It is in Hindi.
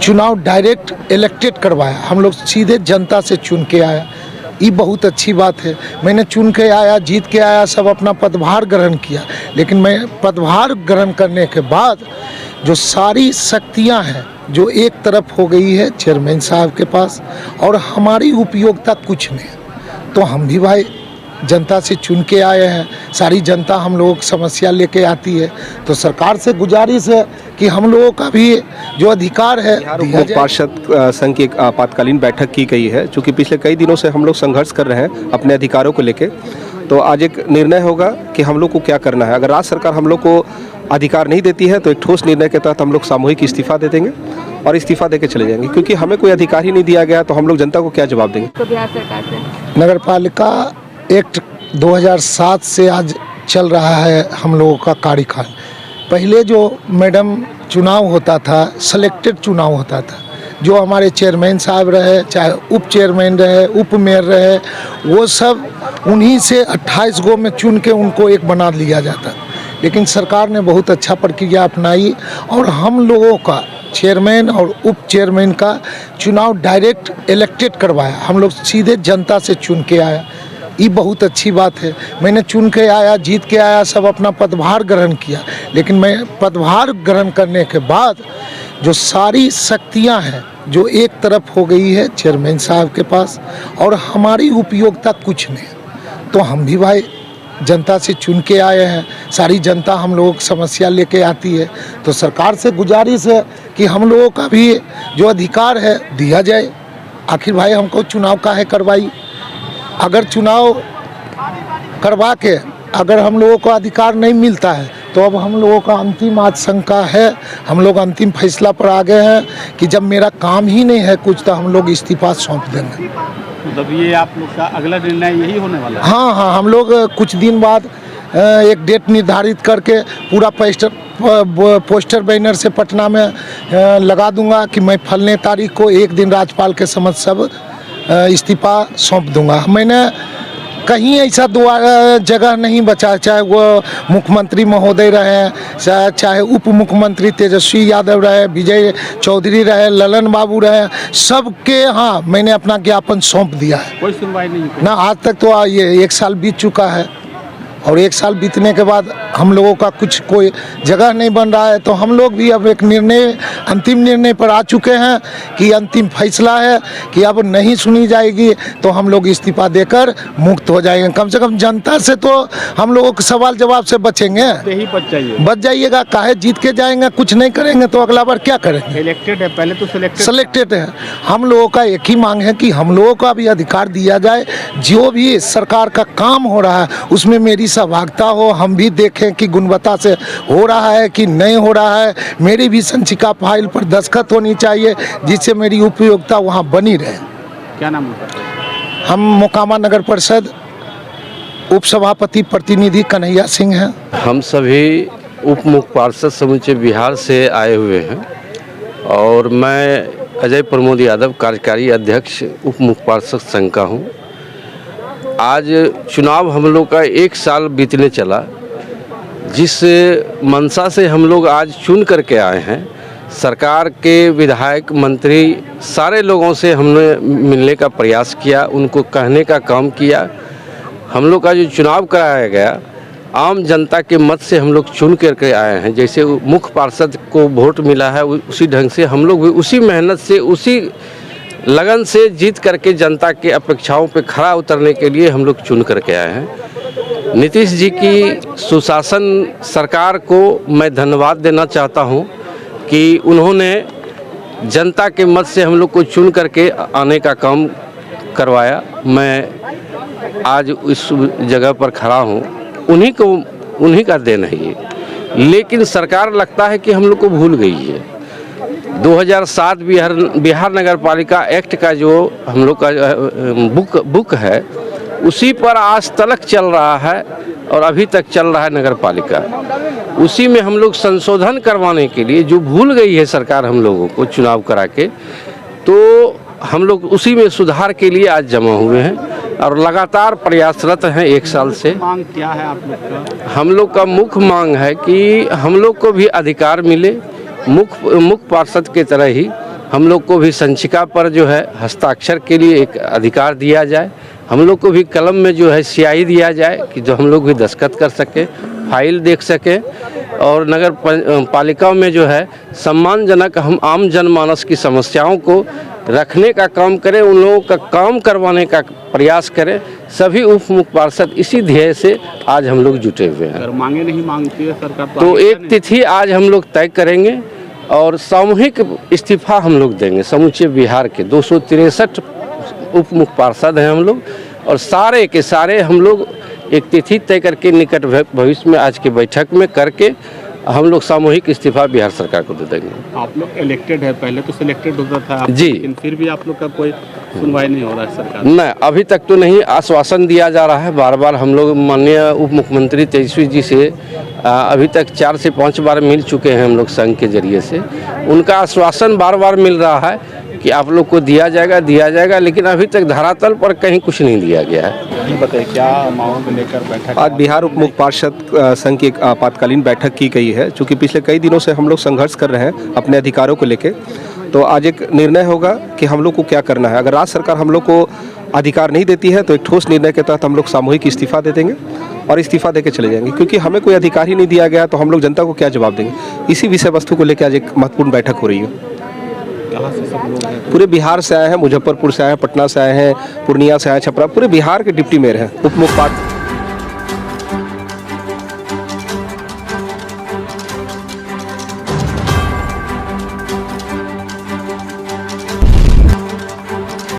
चुनाव डायरेक्ट इलेक्टेड करवाया, हम लोग सीधे जनता से चुन के आया। ये बहुत अच्छी बात है। मैंने चुन के आया, जीत के आया, सब अपना पदभार ग्रहण किया, लेकिन मैं पदभार ग्रहण करने के बाद जो सारी शक्तियां हैं जो एक तरफ हो गई है चेयरमैन साहब के पास, और हमारी उपयोगिता कुछ नहीं। तो हम भी भाई जनता से चुन के आए हैं, सारी जनता हम लोगों की समस्या लेके आती है, तो सरकार से गुजारिश है कि हम लोगों का भी जो अधिकार है। उप पार्षद संघ की एक आपातकालीन बैठक की गई है, चूँकि पिछले कई दिनों से हम लोग संघर्ष कर रहे हैं अपने अधिकारों को लेके, तो आज एक निर्णय होगा कि हम लोग को क्या करना है। अगर राज्य सरकार हम लोग को अधिकार नहीं देती है तो एक ठोस निर्णय के तहत हम लोग सामूहिक इस्तीफा दे देंगे और इस्तीफा देके चले जाएंगे, क्योंकि हमें कोई अधिकार ही नहीं दिया गया, तो हम लोग जनता को क्या जवाब देंगे। तो बिहार सरकार से नगर पालिका एक्ट 2007 से आज चल रहा है हम लोगों का कार्यकाल। पहले जो मैडम चुनाव होता था, सेलेक्टेड चुनाव होता था, जो हमारे चेयरमैन साहब रहे, चाहे उप चेयरमैन रहे, उप मेयर रहे, वो सब उन्हीं से 28 गो में चुन के उनको एक बना लिया जाता। लेकिन सरकार ने बहुत अच्छा प्रक्रिया अपनाई और हम लोगों का चेयरमैन और उप चेयरमैन का चुनाव डायरेक्ट इलेक्टेड करवाया, हम लोग सीधे जनता से चुन के आया। ये बहुत अच्छी बात है। मैंने चुन के आया, जीत के आया, सब अपना पदभार ग्रहण किया, लेकिन मैं पदभार ग्रहण करने के बाद जो सारी शक्तियां हैं जो एक तरफ हो गई है चेयरमैन साहब के पास, और हमारी उपयोगिता कुछ नहीं। तो हम भी भाई जनता से चुन के आए हैं, सारी जनता हम लोगों की समस्या लेके आती है, तो सरकार से गुजारिश है कि हम लोगों का भी जो अधिकार है दिया जाए। आखिर भाई हमको चुनाव काहे करवाई? अगर चुनाव करवा के अगर हम लोगों को अधिकार नहीं मिलता है तो अब हम लोगों का अंतिम आशंका है, हम लोग अंतिम फैसला पर आ गए हैं कि जब मेरा काम ही नहीं है कुछ, तो हम लोग इस्तीफा सौंप देंगे। मतलब ये आप लोग का अगला निर्णय यही होने वाला है? हाँ, हम लोग कुछ दिन बाद एक डेट निर्धारित करके पूरा पोस्टर बैनर से पटना में लगा दूंगा कि मैं फलने तारीख को एक दिन राज्यपाल के समक्ष सब इस्तीफा सौंप दूंगा। मैंने कहीं ऐसा जगह नहीं बचा, चाहे वो मुख्यमंत्री महोदय रहे, चाहे उप मुख्यमंत्री तेजस्वी यादव रहे, विजय चौधरी रहे, ललन बाबू रहे, सबके हाँ मैंने अपना ज्ञापन सौंप दिया है। कोई सुनवाई नहीं ना आज तक। तो ये 1 साल बीत चुका है, और 1 साल बीतने के बाद हम लोगों का कुछ कोई जगह नहीं बन रहा है, तो हम लोग भी अब एक अंतिम निर्णय पर आ चुके हैं कि अंतिम फैसला है कि अब नहीं सुनी जाएगी तो हम लोग इस्तीफा देकर मुक्त हो जाएंगे। कम से कम जनता से तो हम लोगों के सवाल जवाब से बचेंगे। ही बच जाइएगा, काहे जीत के जाएंगे, कुछ नहीं करेंगे तो अगला बार क्या करेंगे? इलेक्टेड है, पहले तो सेलेक्टेड है। हम लोगों का एक ही मांग है कि हम लोगों का भी अधिकार दिया जाए, जो भी सरकार का काम हो रहा है उसमें मेरी सहभागिता हो, हम भी देखें कि गुणवत्ता से हो रहा है कि नहीं हो रहा है। मेरी भी संचिका फाइल पर दस्तखत होनी चाहिए जिससे मेरी उपयोगिता वहाँ बनी रहे। क्या नाम है? हम मोकामा नगर परिषद उपसभापति प्रतिनिधि कन्हैया सिंह हैं। हम सभी उप मुख्य पार्षद समूचे बिहार से आए हुए हैं, और मैं अजय प्रमोद यादव कार्यकारी अध्यक्ष उप मुख्य पार्षद संघ का हूँ। आज चुनाव हम लोग का 1 साल बीतने चला, जिस मंशा से हम लोग आज चुन करके आए हैं। सरकार के विधायक, मंत्री, सारे लोगों से हमने मिलने का प्रयास किया, उनको कहने का काम किया। हम लोग का जो चुनाव कराया गया, आम जनता के मत से हम लोग चुन करके आए हैं। जैसे मुख्य पार्षद को वोट मिला है, उसी ढंग से हम लोग भी उसी मेहनत से, उसी लगन से जीत करके जनता के अपेक्षाओं पे खरा उतरने के लिए हम लोग चुन करके आए हैं। नीतीश जी की सुशासन सरकार को मैं धन्यवाद देना चाहता हूं कि उन्होंने जनता के मत से हम लोग को चुन करके आने का काम करवाया। मैं आज इस जगह पर खड़ा हूं, उन्हीं का देन है ये। लेकिन सरकार लगता है कि हम लोग को भूल गई है। 2007 बिहार नगर पालिका एक्ट का जो हम लोग का बुक है, उसी पर आज तलक चल रहा है और अभी तक चल रहा है नगर पालिका। उसी में हम लोग संशोधन करवाने के लिए, जो भूल गई है सरकार हम लोगों को चुनाव करा के, तो हम लोग उसी में सुधार के लिए आज जमा हुए हैं और लगातार प्रयासरत हैं 1 साल से। मांग क्या है आप लोग का? हम लोग का मुख्य मांग है कि हम लोग को भी अधिकार मिले, मुख्य पार्षद के तरह ही हम लोग को भी संचिका पर जो है हस्ताक्षर के लिए एक अधिकार दिया जाए, हम लोग को भी कलम में जो है स्याही दिया जाए कि जो हम लोग भी दस्तखत कर सकें, फाइल देख सकें, और नगर पालिकाओं में जो है सम्मानजनक हम आम जनमानस की समस्याओं को रखने का काम करें, उन लोगों का काम करवाने का प्रयास करें। सभी उप मुख्य पार्षद इसी ध्येय से आज हम लोग जुटे हुए हैं। अगर मांगे नहीं मांगती है सरकार तो आगे एक क्या तिथि आज हम लोग तय करेंगे और सामूहिक इस्तीफा हम लोग देंगे। समूचे बिहार के 263 उप मुख्य पार्षद हैं हम लोग, और सारे के सारे हम लोग एक तिथि तय करके निकट भविष्य में आज की बैठक में करके हम लोग सामूहिक इस्तीफा बिहार सरकार को दे देंगे। आप लोग इलेक्टेड है, पहले तो सिलेक्टेड होता था आप, जी। लेकिन फिर भी आप लोग का कोई सुनवाई नहीं हो रहा है सरकार। नहीं, अभी तक तो नहीं। आश्वासन दिया जा रहा है बार बार। हम लोग माननीय उप मुख्यमंत्री तेजस्वी जी से अभी तक 4 से 5 बार मिल चुके हैं हम लोग संघ के जरिए से। उनका आश्वासन बार बार मिल रहा है कि आप लोग को दिया जाएगा, लेकिन अभी तक धरातल पर कहीं कुछ नहीं दिया गया है। ये बताइए क्या मांगों को लेकर बैठक? आज बिहार उप मुख्य पार्षद संघ की एक आपातकालीन बैठक की गई है। चूँकि पिछले कई दिनों से हम लोग संघर्ष कर रहे हैं अपने अधिकारों को लेके, तो आज एक निर्णय होगा कि हम लोग को क्या करना है। अगर राज्य सरकार हम लोग को अधिकार नहीं देती है तो एक ठोस निर्णय के तहत हम लोग सामूहिक इस्तीफा दे देंगे और इस्तीफा देके चले जाएंगे, क्योंकि हमें कोई अधिकार ही नहीं दिया गया तो हम लोग जनता को क्या जवाब देंगे। इसी विषय वस्तु को लेकर आज एक महत्वपूर्ण बैठक हो रही है। कहाँ से सब लोग हैं? पूरे बिहार से आए हैं, मुजफ्फरपुर से आए हैं, पटना से आए हैं, पूर्णिया से आए हैं, छपरा, पूरे बिहार के डिप्टी मेयर हैं, उप मुख्य